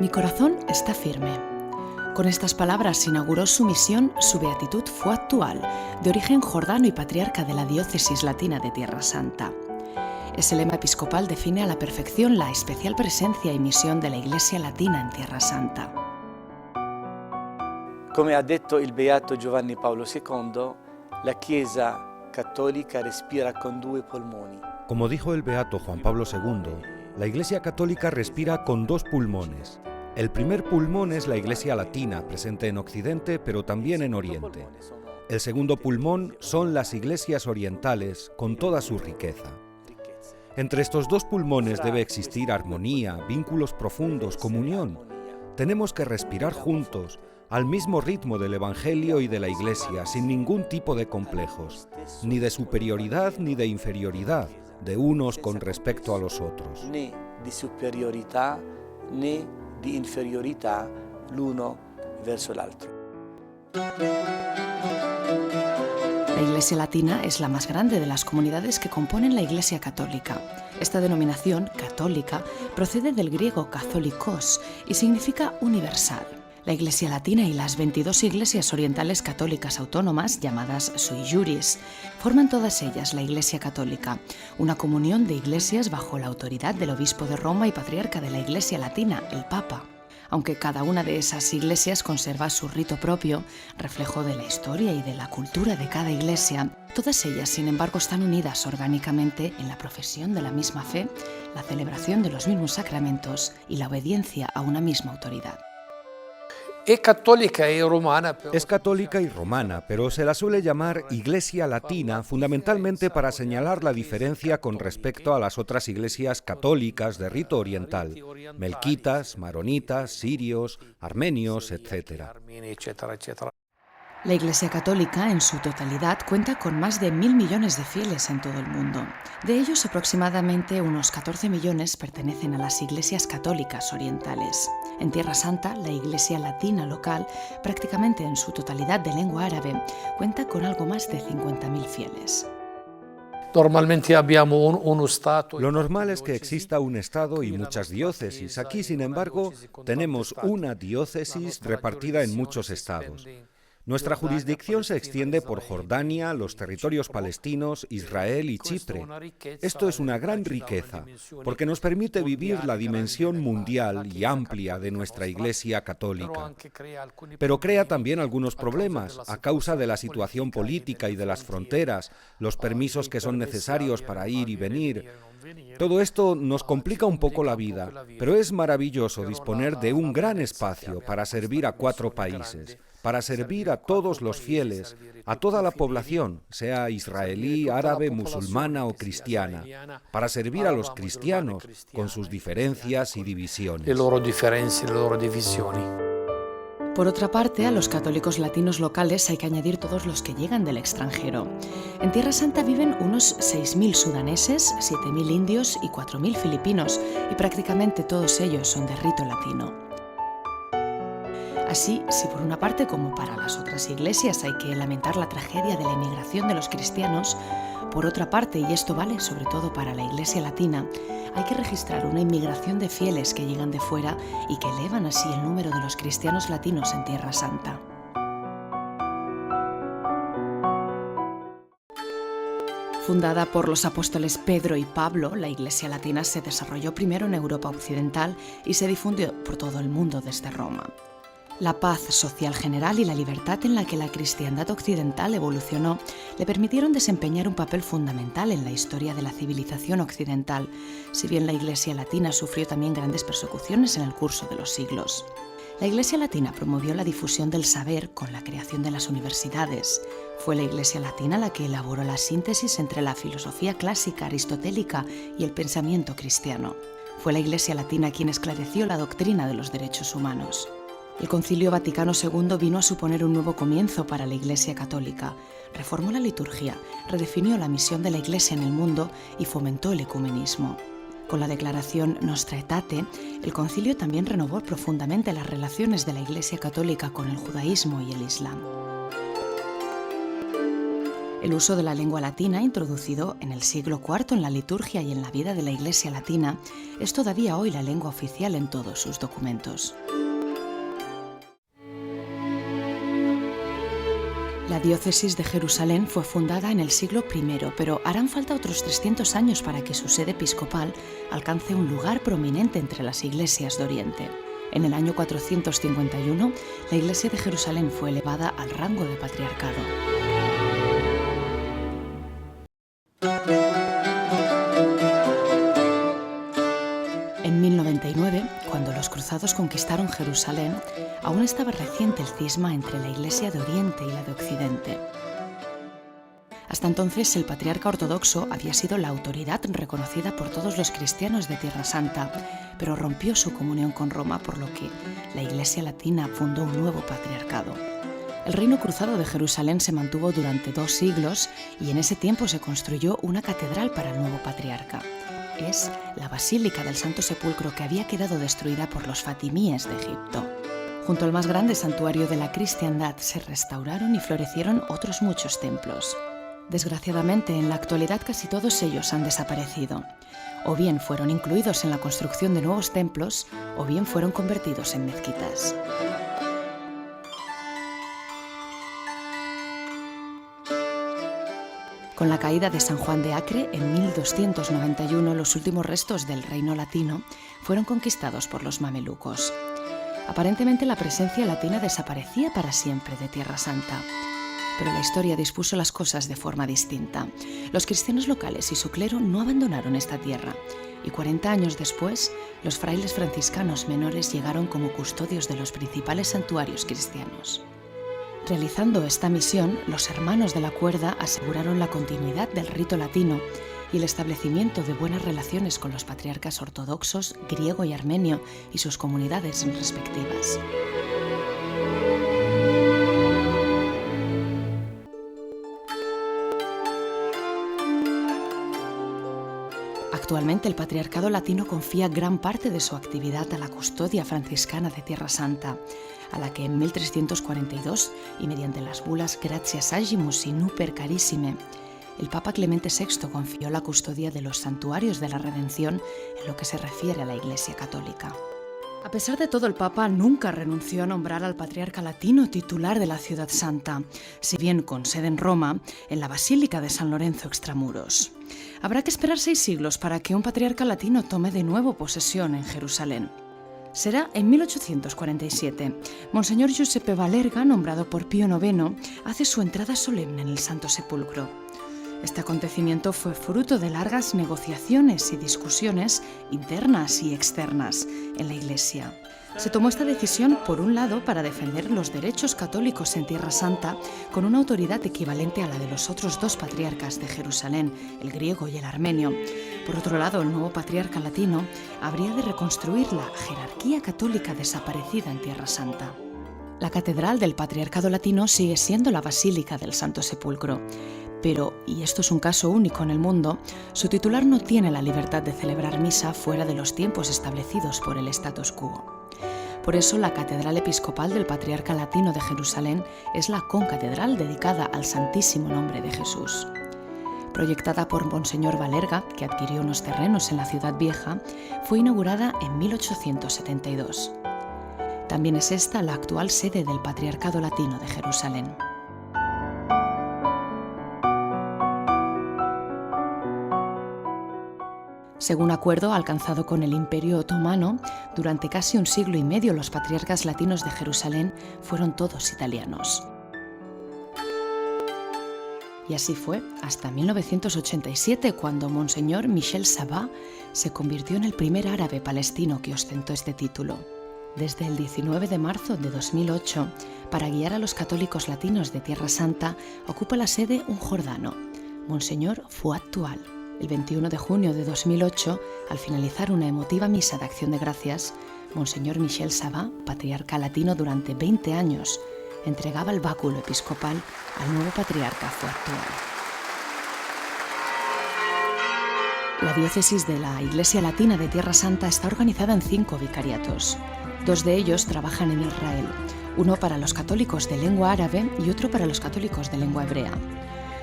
Mi corazón está firme. Con estas palabras inauguró su misión su beatitud fue actual, de origen jordano y patriarca de la diócesis latina de Tierra Santa. Ese lema episcopal define a la perfección la especial presencia y misión de la Iglesia Latina en Tierra Santa. Come ha detto il beato Giovanni Paolo II, la Chiesa cattolica respira con due polmoni. Como dijo el beato Juan Pablo II, la Iglesia Católica respira con dos pulmones. El primer pulmón es la Iglesia Latina, presente en Occidente, pero también en Oriente. El segundo pulmón son las iglesias orientales, con toda su riqueza. Entre estos dos pulmones debe existir armonía, vínculos profundos, comunión. Tenemos que respirar juntos, al mismo ritmo del Evangelio y de la Iglesia, sin ningún tipo de complejos, ni de superioridad ni de inferioridad, de unos con respecto a los otros. Né di superiorità né di inferiorità l'uno verso l'altro. La Iglesia Latina es la más grande de las comunidades que componen la Iglesia Católica. Esta denominación, católica, procede del griego katholikos y significa universal. La Iglesia Latina y las 22 iglesias orientales católicas autónomas, llamadas sui juris, forman todas ellas la Iglesia Católica, una comunión de iglesias bajo la autoridad del obispo de Roma y patriarca de la Iglesia Latina, el Papa. Aunque cada una de esas iglesias conserva su rito propio, reflejo de la historia y de la cultura de cada iglesia, todas ellas, sin embargo, están unidas orgánicamente en la profesión de la misma fe, la celebración de los mismos sacramentos y la obediencia a una misma autoridad. Es católica y romana. Es católica y romana, pero se la suele llamar Iglesia Latina fundamentalmente para señalar la diferencia con respecto a las otras iglesias católicas de rito oriental, melquitas, maronitas, sirios, armenios, etc. La Iglesia Católica, en su totalidad, cuenta con más de 1.000 millones de fieles en todo el mundo. De ellos, aproximadamente unos 14 millones pertenecen a las iglesias católicas orientales. En Tierra Santa, la Iglesia Latina local, prácticamente en su totalidad de lengua árabe, cuenta con algo más de 50.000 fieles. Lo normal es que exista un estado y muchas diócesis. Aquí, sin embargo, tenemos una diócesis repartida en muchos estados. Nuestra jurisdicción se extiende por Jordania, los territorios palestinos, Israel y Chipre. Esto es una gran riqueza, porque nos permite vivir la dimensión mundial y amplia de nuestra Iglesia Católica. Pero crea también algunos problemas, a causa de la situación política y de las fronteras, los permisos que son necesarios para ir y venir. Todo esto nos complica un poco la vida, pero es maravilloso disponer de un gran espacio para servir a 4 países, para servir a todos los fieles, a toda la población, sea israelí, árabe, musulmana o cristiana, para servir a los cristianos con sus diferencias y divisiones. Por otra parte, a los católicos latinos locales hay que añadir todos los que llegan del extranjero. En Tierra Santa viven unos 6.000 sudaneses, 7.000 indios y 4.000 filipinos, y prácticamente todos ellos son de rito latino. Así, si por una parte, como para las otras iglesias, hay que lamentar la tragedia de la emigración de los cristianos, por otra parte, y esto vale sobre todo para la Iglesia Latina, hay que registrar una inmigración de fieles que llegan de fuera y que elevan así el número de los cristianos latinos en Tierra Santa. Fundada por los apóstoles Pedro y Pablo, la Iglesia Latina se desarrolló primero en Europa Occidental y se difundió por todo el mundo desde Roma. La paz social general y la libertad en la que la cristiandad occidental evolucionó le permitieron desempeñar un papel fundamental en la historia de la civilización occidental, si bien la Iglesia Latina sufrió también grandes persecuciones en el curso de los siglos. La Iglesia Latina promovió la difusión del saber con la creación de las universidades. Fue la Iglesia Latina la que elaboró la síntesis entre la filosofía clásica aristotélica y el pensamiento cristiano. Fue la Iglesia Latina quien esclareció la doctrina de los derechos humanos. El Concilio Vaticano II vino a suponer un nuevo comienzo para la Iglesia Católica, reformó la liturgia, redefinió la misión de la Iglesia en el mundo y fomentó el ecumenismo. Con la declaración Nostra Aetate, el Concilio también renovó profundamente las relaciones de la Iglesia Católica con el judaísmo y el Islam. El uso de la lengua latina, introducido en el siglo IV en la liturgia y en la vida de la Iglesia latina, es todavía hoy la lengua oficial en todos sus documentos. La diócesis de Jerusalén fue fundada en el siglo I, pero harán falta otros 300 años para que su sede episcopal alcance un lugar prominente entre las iglesias de Oriente. En el año 451, la Iglesia de Jerusalén fue elevada al rango de patriarcado. En 1099, cuando los cruzados conquistaron Jerusalén, aún estaba reciente el cisma entre la Iglesia de Oriente y la de Occidente. Hasta entonces, el patriarca ortodoxo había sido la autoridad reconocida por todos los cristianos de Tierra Santa, pero rompió su comunión con Roma, por lo que la Iglesia latina fundó un nuevo patriarcado. El reino cruzado de Jerusalén se mantuvo durante 2 siglos y en ese tiempo se construyó una catedral para el nuevo patriarca. Es la Basílica del Santo Sepulcro, que había quedado destruida por los fatimíes de Egipto. Junto al más grande santuario de la cristiandad se restauraron y florecieron otros muchos templos. Desgraciadamente, en la actualidad casi todos ellos han desaparecido. O bien fueron incluidos en la construcción de nuevos templos, o bien fueron convertidos en mezquitas. Con la caída de San Juan de Acre en 1291, los últimos restos del reino latino fueron conquistados por los mamelucos. Aparentemente la presencia latina desaparecía para siempre de Tierra Santa, pero la historia dispuso las cosas de forma distinta. Los cristianos locales y su clero no abandonaron esta tierra, y 40 años después, los frailes franciscanos menores llegaron como custodios de los principales santuarios cristianos. Realizando esta misión, los hermanos de la Cuerda aseguraron la continuidad del rito latino y el establecimiento de buenas relaciones con los patriarcas ortodoxos, griego y armenio y sus comunidades respectivas. Actualmente el Patriarcado Latino confía gran parte de su actividad a la Custodia Franciscana de Tierra Santa, a la que en 1342, y mediante las bulas Gratias Agimus y Nuper Carissime, el Papa Clemente VI confió la custodia de los santuarios de la Redención en lo que se refiere a la Iglesia Católica. A pesar de todo, el Papa nunca renunció a nombrar al patriarca latino titular de la Ciudad Santa, si bien con sede en Roma, en la Basílica de San Lorenzo Extramuros. Habrá que esperar 6 siglos para que un patriarca latino tome de nuevo posesión en Jerusalén. Será en 1847. Monseñor Giuseppe Valerga, nombrado por Pío IX, hace su entrada solemne en el Santo Sepulcro. Este acontecimiento fue fruto de largas negociaciones y discusiones internas y externas en la Iglesia. Se tomó esta decisión, por un lado, para defender los derechos católicos en Tierra Santa con una autoridad equivalente a la de los otros 2 patriarcas de Jerusalén, el griego y el armenio. Por otro lado, el nuevo patriarca latino habría de reconstruir la jerarquía católica desaparecida en Tierra Santa. La catedral del Patriarcado Latino sigue siendo la Basílica del Santo Sepulcro, pero, y esto es un caso único en el mundo, su titular no tiene la libertad de celebrar misa fuera de los tiempos establecidos por el status quo. Por eso, la Catedral Episcopal del Patriarca Latino de Jerusalén es la concatedral dedicada al Santísimo Nombre de Jesús. Proyectada por Monseñor Valerga, que adquirió unos terrenos en la Ciudad Vieja, fue inaugurada en 1872. También es esta la actual sede del Patriarcado Latino de Jerusalén. Según acuerdo alcanzado con el Imperio Otomano, durante casi un siglo y medio los patriarcas latinos de Jerusalén fueron todos italianos. Y así fue hasta 1987, cuando Monseñor Michel Sabat se convirtió en el primer árabe palestino que ostentó este título. Desde el 19 de marzo de 2008, para guiar a los católicos latinos de Tierra Santa, ocupa la sede un jordano, Monseñor Fouad Toual. El 21 de junio de 2008, al finalizar una emotiva misa de acción de gracias, Monseñor Michel Sabat, patriarca latino durante 20 años, entregaba el báculo episcopal al nuevo patriarca Fouad Toual. La diócesis de la Iglesia Latina de Tierra Santa está organizada en 5 vicariatos. 2 de ellos trabajan en Israel, uno para los católicos de lengua árabe y otro para los católicos de lengua hebrea.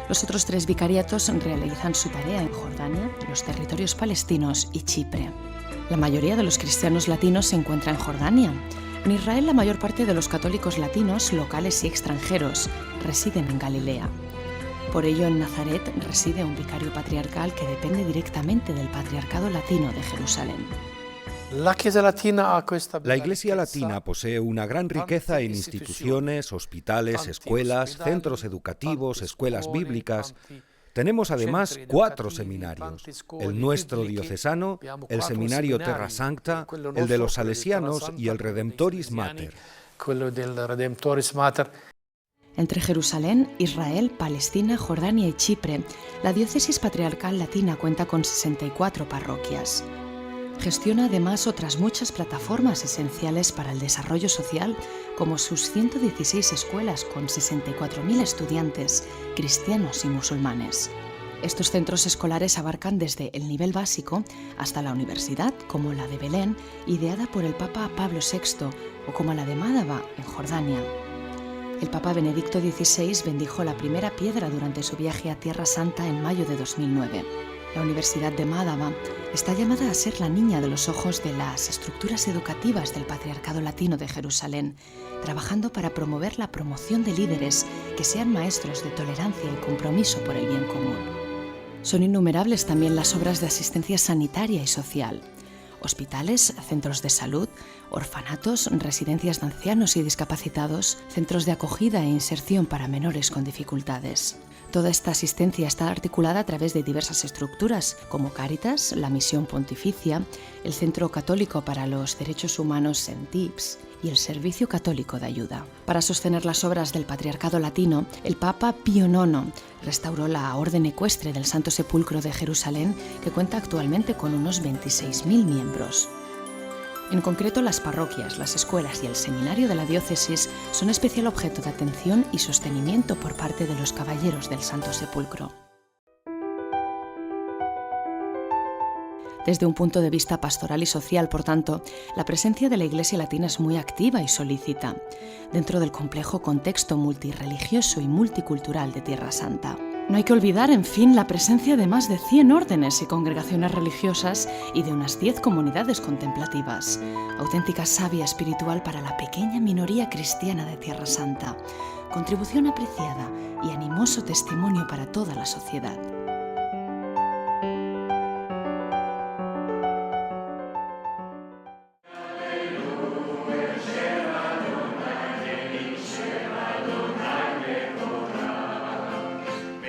Los otros 3 vicariatos realizan su tarea en Jordania, los territorios palestinos y Chipre. La mayoría de los cristianos latinos se encuentra en Jordania. En Israel, la mayor parte de los católicos latinos, locales y extranjeros, residen en Galilea. Por ello, en Nazaret reside un vicario patriarcal que depende directamente del Patriarcado Latino de Jerusalén. La Iglesia Latina posee una gran riqueza en instituciones, hospitales, escuelas, centros educativos, escuelas bíblicas. Tenemos además 4 seminarios, el nuestro diocesano, el seminario Terra Sancta, el de los salesianos y el Redemptoris Mater. Entre Jerusalén, Israel, Palestina, Jordania y Chipre, la diócesis patriarcal latina cuenta con 64 parroquias. Gestiona además otras muchas plataformas esenciales para el desarrollo social, como sus 116 escuelas con 64.000 estudiantes, cristianos y musulmanes. Estos centros escolares abarcan desde el nivel básico hasta la universidad, como la de Belén, ideada por el Papa Pablo VI, o como la de Mádaba, en Jordania. El Papa Benedicto XVI bendijo la primera piedra durante su viaje a Tierra Santa en mayo de 2009. La Universidad de Mádaba está llamada a ser la niña de los ojos de las estructuras educativas del Patriarcado Latino de Jerusalén, trabajando para promover la promoción de líderes que sean maestros de tolerancia y compromiso por el bien común. Son innumerables también las obras de asistencia sanitaria y social. Hospitales, centros de salud, orfanatos, residencias de ancianos y discapacitados, centros de acogida e inserción para menores con dificultades. Toda esta asistencia está articulada a través de diversas estructuras, como Cáritas, la Misión Pontificia, el Centro Católico para los Derechos Humanos CENTIPS y el Servicio Católico de Ayuda. Para sostener las obras del Patriarcado Latino, el Papa Pío IX restauró la Orden Ecuestre del Santo Sepulcro de Jerusalén, que cuenta actualmente con unos 26.000 miembros. En concreto, las parroquias, las escuelas y el seminario de la diócesis son especial objeto de atención y sostenimiento por parte de los caballeros del Santo Sepulcro. Desde un punto de vista pastoral y social, por tanto, la presencia de la Iglesia Latina es muy activa y solícita, dentro del complejo contexto multirreligioso y multicultural de Tierra Santa. No hay que olvidar, en fin, la presencia de más de 100 órdenes y congregaciones religiosas y de unas 10 comunidades contemplativas, auténtica savia espiritual para la pequeña minoría cristiana de Tierra Santa, contribución apreciada y animoso testimonio para toda la sociedad.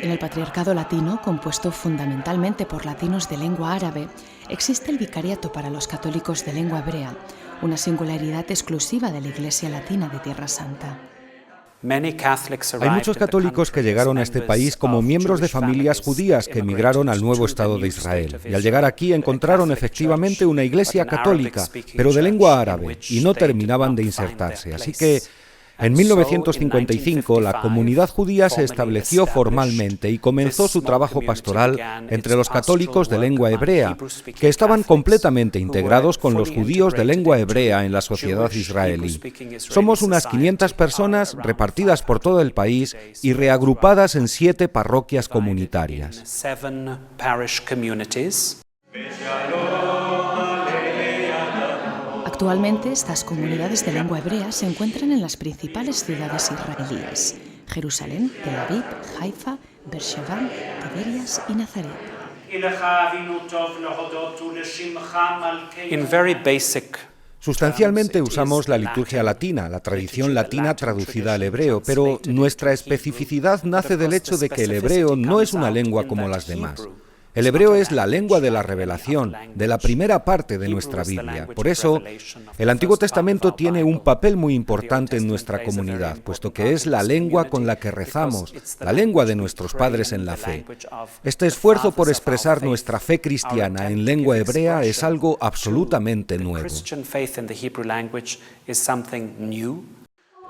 En el Patriarcado Latino, compuesto fundamentalmente por latinos de lengua árabe, existe el Vicariato para los católicos de lengua hebrea, una singularidad exclusiva de la Iglesia Latina de Tierra Santa. Hay muchos católicos que llegaron a este país como miembros de familias judías que emigraron al nuevo Estado de Israel, y al llegar aquí encontraron efectivamente una iglesia católica, pero de lengua árabe, y no terminaban de insertarse. Así que en 1955 la comunidad judía se estableció formalmente y comenzó su trabajo pastoral entre los católicos de lengua hebrea, que estaban completamente integrados con los judíos de lengua hebrea en la sociedad israelí. Somos unas 500 personas repartidas por todo el país y reagrupadas en 7 parroquias comunitarias. Actualmente, estas comunidades de lengua hebrea se encuentran en las principales ciudades israelíes: Jerusalén, Tel Aviv, Haifa, Beersheba, Tiberias y Nazaret. Sustancialmente usamos la liturgia latina, la tradición latina traducida al hebreo, pero nuestra especificidad nace del hecho de que el hebreo no es una lengua como las demás. El hebreo es la lengua de la revelación, de la primera parte de nuestra Biblia. Por eso, el Antiguo Testamento tiene un papel muy importante en nuestra comunidad, puesto que es la lengua con la que rezamos, la lengua de nuestros padres en la fe. Este esfuerzo por expresar nuestra fe cristiana en lengua hebrea es algo absolutamente nuevo.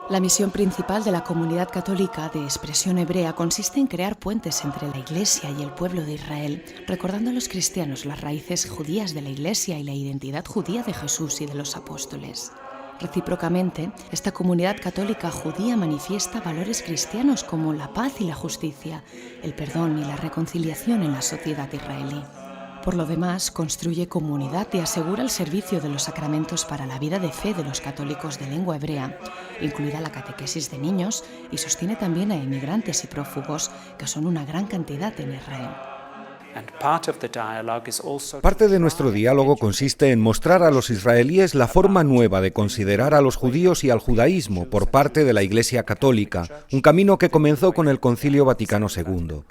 La misión principal de la comunidad católica de expresión hebrea consiste en crear puentes entre la Iglesia y el pueblo de Israel, recordando a los cristianos las raíces judías de la Iglesia y la identidad judía de Jesús y de los apóstoles. Recíprocamente, esta comunidad católica judía manifiesta valores cristianos como la paz y la justicia, el perdón y la reconciliación en la sociedad israelí. Por lo demás, construye comunidad y asegura el servicio de los sacramentos para la vida de fe de los católicos de lengua hebrea, incluida la catequesis de niños, y sostiene también a inmigrantes y prófugos, que son una gran cantidad en Israel. Parte de nuestro diálogo consiste en mostrar a los israelíes la forma nueva de considerar a los judíos y al judaísmo por parte de la Iglesia Católica, un camino que comenzó con el Concilio Vaticano II.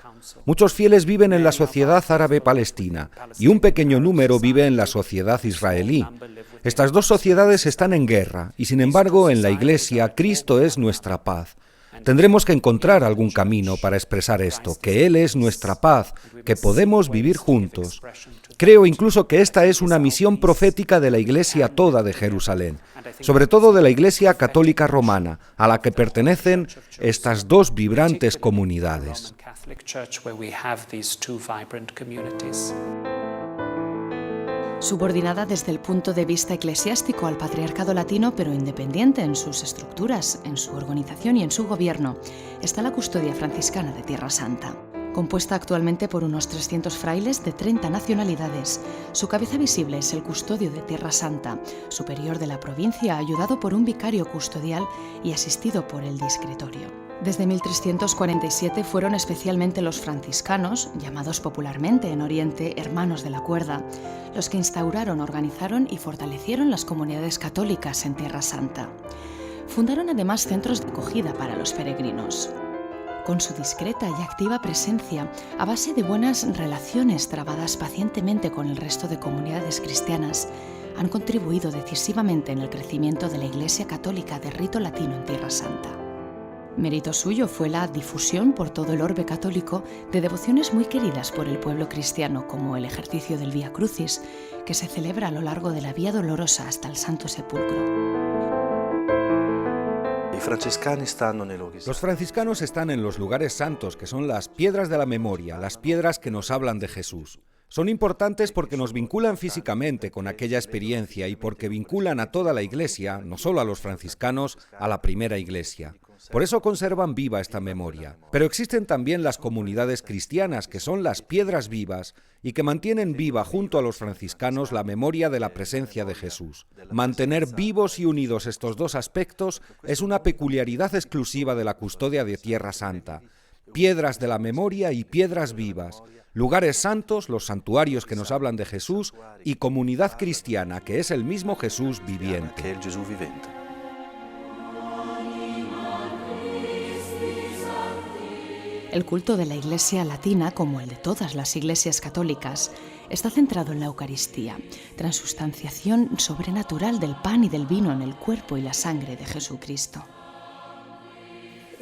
Muchos fieles viven en la sociedad árabe-palestina y un pequeño número vive en la sociedad israelí. Estas dos sociedades están en guerra y, sin embargo, en la Iglesia, Cristo es nuestra paz. Tendremos que encontrar algún camino para expresar esto, que Él es nuestra paz, que podemos vivir juntos. Creo incluso que esta es una misión profética de la Iglesia toda de Jerusalén, sobre todo de la Iglesia Católica Romana, a la que pertenecen estas dos vibrantes comunidades. Subordinada desde el punto de vista eclesiástico al patriarcado latino, pero independiente en sus estructuras, en su organización y en su gobierno, está la Custodia Franciscana de Tierra Santa. Compuesta actualmente por unos 300 frailes de 30 nacionalidades, su cabeza visible es el custodio de Tierra Santa, superior de la provincia, ayudado por un vicario custodial y asistido por el discretorio. Desde 1347 fueron especialmente los franciscanos, llamados popularmente en Oriente hermanos de la cuerda, los que instauraron, organizaron y fortalecieron las comunidades católicas en Tierra Santa. Fundaron además centros de acogida para los peregrinos. Con su discreta y activa presencia, a base de buenas relaciones trabadas pacientemente con el resto de comunidades cristianas, han contribuido decisivamente en el crecimiento de la Iglesia Católica de rito latino en Tierra Santa. Mérito suyo fue la difusión por todo el orbe católico de devociones muy queridas por el pueblo cristiano, como el ejercicio del Vía Crucis, que se celebra a lo largo de la Vía Dolorosa hasta el Santo Sepulcro. Los franciscanos están en los lugares santos, que son las piedras de la memoria, las piedras que nos hablan de Jesús. Son importantes porque nos vinculan físicamente con aquella experiencia y porque vinculan a toda la Iglesia, no solo a los franciscanos, a la primera Iglesia. Por eso conservan viva esta memoria. Pero existen también las comunidades cristianas, que son las piedras vivas y que mantienen viva junto a los franciscanos la memoria de la presencia de Jesús. Mantener vivos y unidos estos dos aspectos es una peculiaridad exclusiva de la custodia de Tierra Santa. Piedras de la memoria y piedras vivas. Lugares santos, los santuarios que nos hablan de Jesús, y comunidad cristiana, que es el mismo Jesús viviente. El culto de la Iglesia latina, como el de todas las iglesias católicas, está centrado en la Eucaristía, transustanciación sobrenatural del pan y del vino en el cuerpo y la sangre de Jesucristo.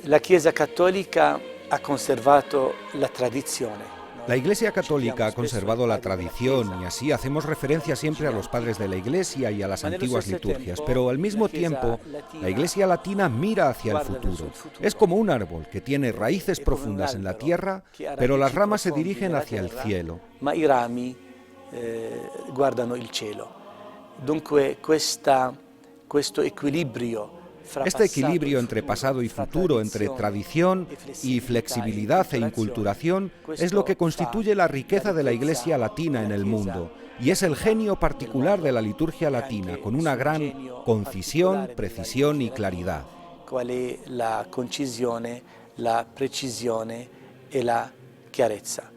La Chiesa Cattolica ha conservato la tradizione. La Iglesia Católica ha conservado la tradición y así hacemos referencia siempre a los padres de la Iglesia y a las antiguas liturgias, pero al mismo tiempo la Iglesia latina mira hacia el futuro. Es como un árbol que tiene raíces profundas en la tierra, pero las ramas se dirigen hacia el cielo. Ma i rami guardano il cielo. Dunque questo equilibrio. Este equilibrio entre pasado y futuro, entre tradición y flexibilidad e inculturación, es lo que constituye la riqueza de la Iglesia latina en el mundo, y es el genio particular de la liturgia latina, con una gran concisión, precisión y claridad. ¿Cuál es la concisione, la precisione y la chiarezza?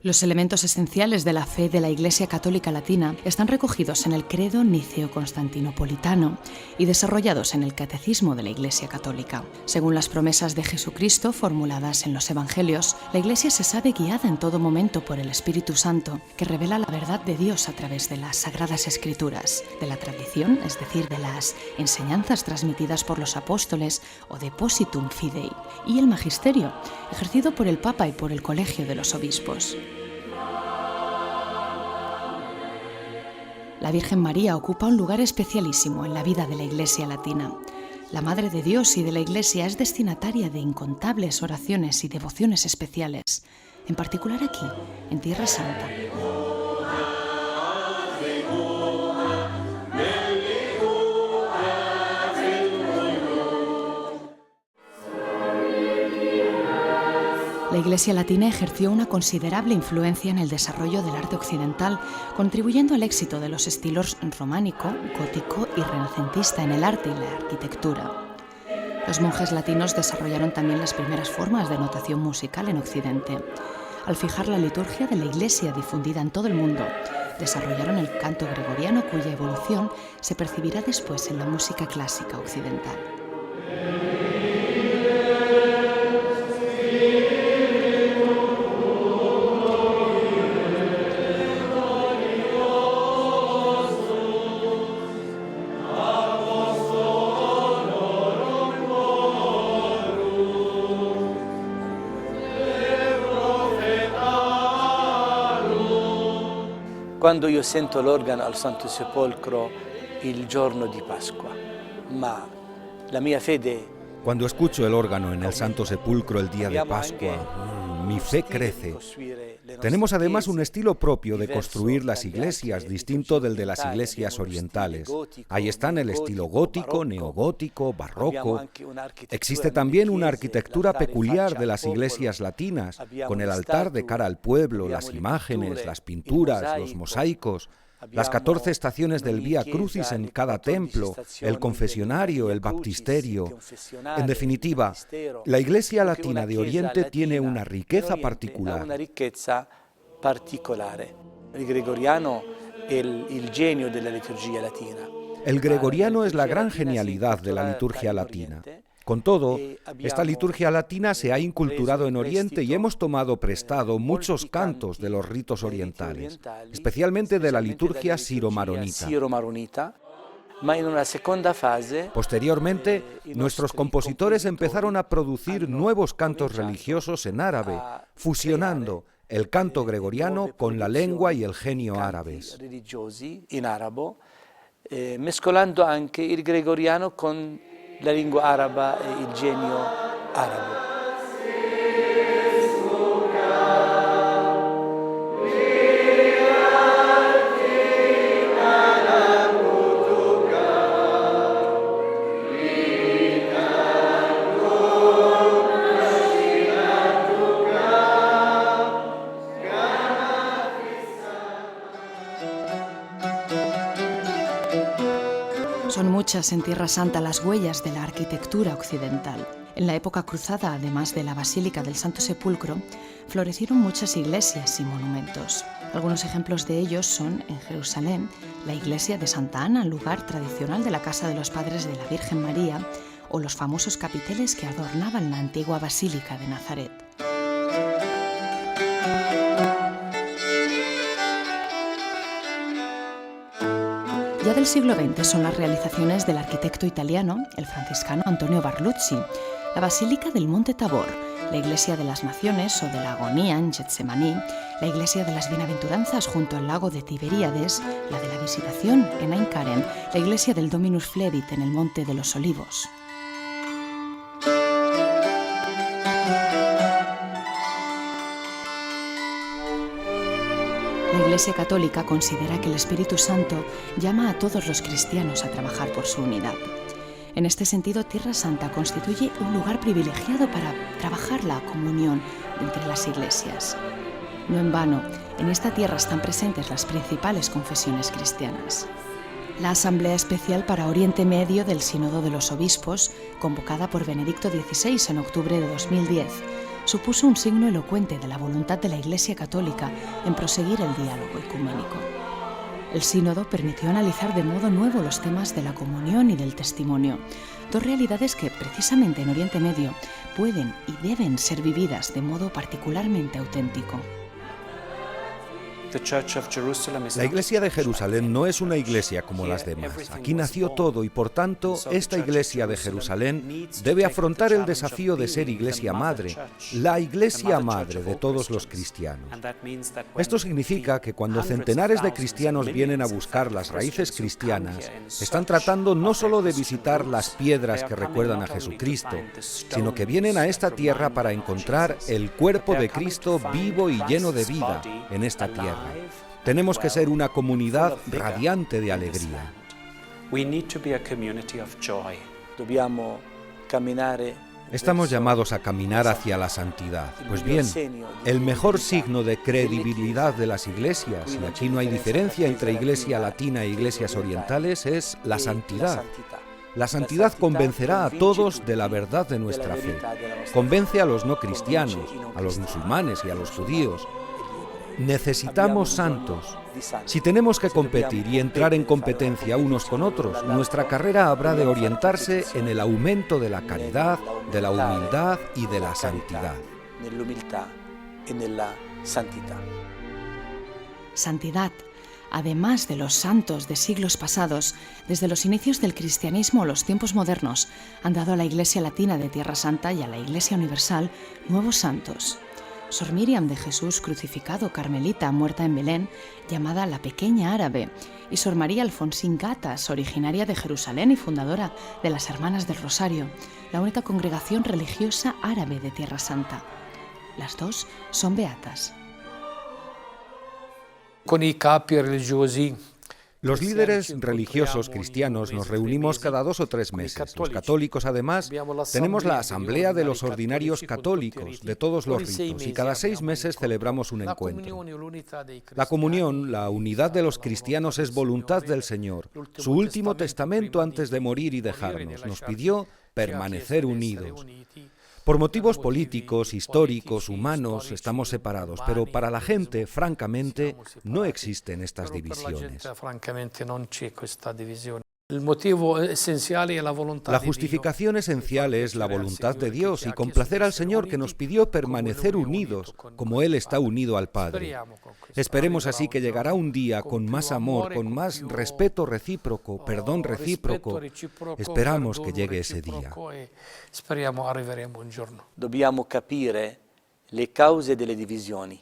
Los elementos esenciales de la fe de la Iglesia Católica Latina están recogidos en el Credo Niceo-Constantinopolitano y desarrollados en el Catecismo de la Iglesia Católica. Según las promesas de Jesucristo formuladas en los Evangelios, la Iglesia se sabe guiada en todo momento por el Espíritu Santo, que revela la verdad de Dios a través de las Sagradas Escrituras, de la tradición, es decir, de las enseñanzas transmitidas por los apóstoles o depositum fidei, y el magisterio, ejercido por el Papa y por el Colegio de los Obispos. La Virgen María ocupa un lugar especialísimo en la vida de la Iglesia latina. La Madre de Dios y de la Iglesia es destinataria de incontables oraciones y devociones especiales, en particular aquí, en Tierra Santa. Iglesia Latina ejerció una considerable influencia en el desarrollo del arte occidental, contribuyendo al éxito de los estilos románico, gótico y renacentista en el arte y la arquitectura. Los monjes latinos desarrollaron también las primeras formas de notación musical en Occidente. Al fijar la liturgia de la Iglesia difundida en todo el mundo, desarrollaron el canto gregoriano, cuya evolución se percibirá después en la música clásica occidental. Quando io sento l'organo al Santo Sepolcro il giorno di Pasqua, ma la mia fede... Cuando escucho el órgano en el Santo Sepulcro el día de Pascua, mi fe crece. Tenemos además un estilo propio de construir las iglesias, distinto del de las iglesias orientales. Ahí están el estilo gótico, neogótico, barroco. Existe también una arquitectura peculiar de las iglesias latinas, con el altar de cara al pueblo, las imágenes, las pinturas, los mosaicos, las 14 estaciones del Vía Crucis en cada templo, el confesionario, el baptisterio. En definitiva, la Iglesia Latina de Oriente tiene una riqueza particular. El gregoriano es el genio de la liturgia latina. El gregoriano es la gran genialidad de la liturgia latina. Con todo, esta liturgia latina se ha inculturado en Oriente y hemos tomado prestado muchos cantos de los ritos orientales, especialmente de la liturgia siro-maronita. Posteriormente, nuestros compositores empezaron a producir nuevos cantos religiosos en árabe, fusionando el canto gregoriano con la lengua y el genio árabes. Mescolando anche il gregoriano con la lingua araba e il genio arabo. Son muchas en Tierra Santa las huellas de la arquitectura occidental. En la época cruzada, además de la Basílica del Santo Sepulcro, florecieron muchas iglesias y monumentos. Algunos ejemplos de ellos son, en Jerusalén, la iglesia de Santa Ana, lugar tradicional de la casa de los padres de la Virgen María, o los famosos capiteles que adornaban la antigua Basílica de Nazaret. Ya del siglo XX son las realizaciones del arquitecto italiano, el franciscano Antonio Barluzzi, la Basílica del Monte Tabor, la Iglesia de las Naciones o de la Agonía en Getsemaní, la Iglesia de las Bienaventuranzas junto al lago de Tiberíades, la de la Visitación en Ain Karen, la Iglesia del Dominus Flevit en el Monte de los Olivos. La Iglesia Católica considera que el Espíritu Santo llama a todos los cristianos a trabajar por su unidad. En este sentido, Tierra Santa constituye un lugar privilegiado para trabajar la comunión entre las iglesias. No en vano, en esta tierra están presentes las principales confesiones cristianas. La Asamblea Especial para Oriente Medio del Sínodo de los Obispos, convocada por Benedicto XVI en octubre de 2010, supuso un signo elocuente de la voluntad de la Iglesia Católica en proseguir el diálogo ecuménico. El sínodo permitió analizar de modo nuevo los temas de la comunión y del testimonio, dos realidades que, precisamente en Oriente Medio, pueden y deben ser vividas de modo particularmente auténtico. La Iglesia de Jerusalén no es una iglesia como las demás. Aquí nació todo y, por tanto, esta Iglesia de Jerusalén debe afrontar el desafío de ser Iglesia Madre, la Iglesia Madre de todos los cristianos. Esto significa que cuando centenares de cristianos vienen a buscar las raíces cristianas, están tratando no solo de visitar las piedras que recuerdan a Jesucristo, sino que vienen a esta tierra para encontrar el cuerpo de Cristo vivo y lleno de vida en esta tierra. Tenemos que ser una comunidad radiante de alegría. Dobbiamo camminare Estamos llamados a caminar hacia la santidad. Pues bien, el mejor signo de credibilidad de las iglesias, y aquí no hay diferencia entre iglesia latina e iglesias orientales, es la santidad. La santidad convencerá a todos de la verdad de nuestra fe. Convence a los no cristianos, a los musulmanes y a los judíos. Necesitamos santos. Si tenemos que competir y entrar en competencia unos con otros, nuestra carrera habrá de orientarse en el aumento de la caridad, de la humildad y de la santidad. Santidad. Además de los santos de siglos pasados, desde los inicios del cristianismo a los tiempos modernos, han dado a la Iglesia Latina de Tierra Santa y a la Iglesia Universal nuevos santos. Sor Miriam de Jesús crucificado, carmelita, muerta en Belén, llamada la Pequeña Árabe, y Sor María Alfonsín Gatas, originaria de Jerusalén y fundadora de las Hermanas del Rosario, la única congregación religiosa árabe de Tierra Santa. Las dos son beatas. Con i capi religiosi. Los líderes religiosos cristianos nos reunimos cada 2 o 3 meses. Los católicos, además, tenemos la Asamblea de los Ordinarios Católicos de todos los ritos y cada 6 meses celebramos un encuentro. La comunión, la unidad de los cristianos es voluntad del Señor. Su último testamento antes de morir y dejarnos nos pidió permanecer unidos. Por motivos políticos, históricos, humanos, estamos separados, pero para la gente, francamente, no existen estas divisiones. La justificación esencial es la voluntad de Dios y complacer al Señor, que nos pidió permanecer unidos, como Él está unido al Padre. Esperemos así que llegará un día con más amor, con más respeto recíproco, perdón recíproco. Esperamos que llegue ese día. Dobbiamo capire le cause delle divisioni.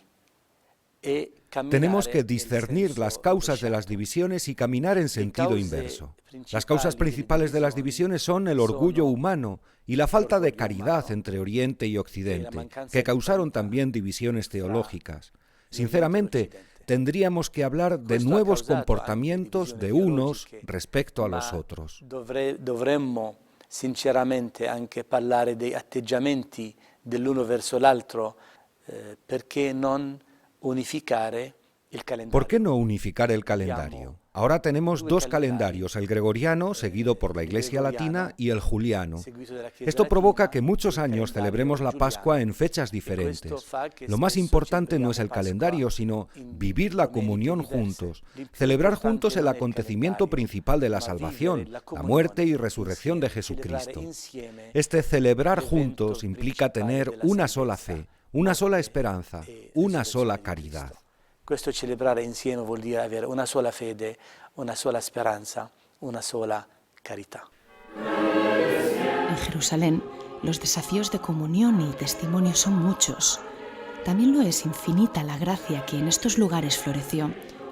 Tenemos que discernir las causas de las divisiones y caminar en sentido inverso. Las causas principales de las divisiones son el orgullo humano y la falta de caridad entre Oriente y Occidente, que causaron también divisiones teológicas. Sinceramente, tendríamos que hablar de nuevos comportamientos de unos respecto a los otros. Dovremmo sinceramente anche parlare dei atteggiamenti dell'uno verso l'altro, perché non unificare il calendario. ¿Por qué no unificar el calendario? Ahora tenemos 2 calendarios, el gregoriano, seguido por la Iglesia Latina, y el juliano. Esto provoca que muchos años celebremos la Pascua en fechas diferentes. Lo más importante no es el calendario, sino vivir la comunión juntos, celebrar juntos el acontecimiento principal de la salvación, la muerte y resurrección de Jesucristo. Este celebrar juntos implica tener una sola fe, una sola esperanza, una sola caridad. Questo celebrare insieme vuol dire avere una sola fede, una sola speranza, una sola carità. En Jerusalén, los desafíos de comunión y testimonio son muchos. También lo es infinita la gracia que en estos lugares floreció,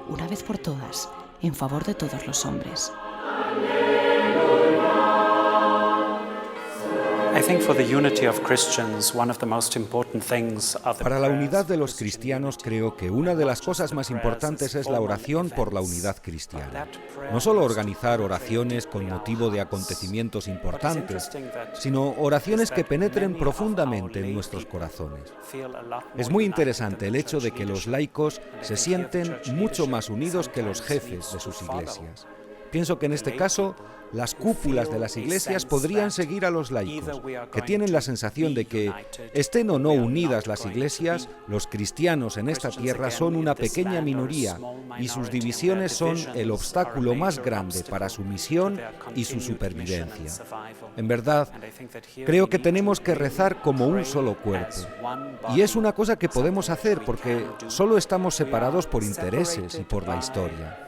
una vez por todas, en favor de todos los hombres. Para la unidad de los cristianos, creo que una de las cosas más importantes es la oración por la unidad cristiana. No solo organizar oraciones con motivo de acontecimientos importantes, sino oraciones que penetren profundamente en nuestros corazones. Es muy interesante el hecho de que los laicos se sienten mucho más unidos que los jefes de sus iglesias. Pienso que en este caso, las cúpulas de las iglesias podrían seguir a los laicos, que tienen la sensación de que, estén o no unidas las iglesias, los cristianos en esta tierra son una pequeña minoría y sus divisiones son el obstáculo más grande para su misión y su supervivencia. En verdad, creo que tenemos que rezar como un solo cuerpo. Y es una cosa que podemos hacer porque solo estamos separados por intereses y por la historia.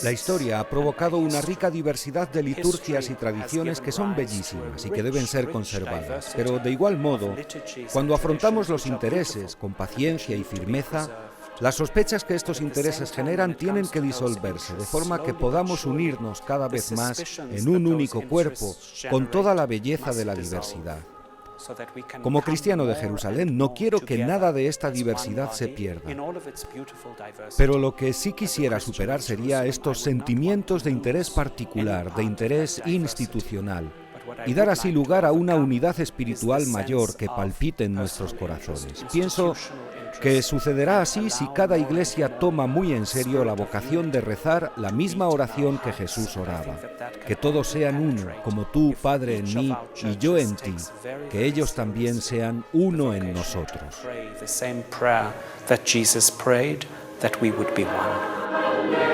La historia ha provocado una rica diversidad de liturgias y tradiciones que son bellísimas y que deben ser conservadas. Pero de igual modo, cuando afrontamos los intereses con paciencia y firmeza, las sospechas que estos intereses generan tienen que disolverse, de forma que podamos unirnos cada vez más en un único cuerpo, con toda la belleza de la diversidad. Como cristiano de Jerusalén, no quiero que nada de esta diversidad se pierda. Pero lo que sí quisiera superar sería estos sentimientos de interés particular, de interés institucional. y dar así lugar a una unidad espiritual mayor que palpite en nuestros corazones. Pienso que sucederá así si cada iglesia toma muy en serio la vocación de rezar la misma oración que Jesús oraba. Que todos sean uno, como tú, Padre, en mí y yo en ti, que ellos también sean uno en nosotros. That Jesus prayed, that we would be one.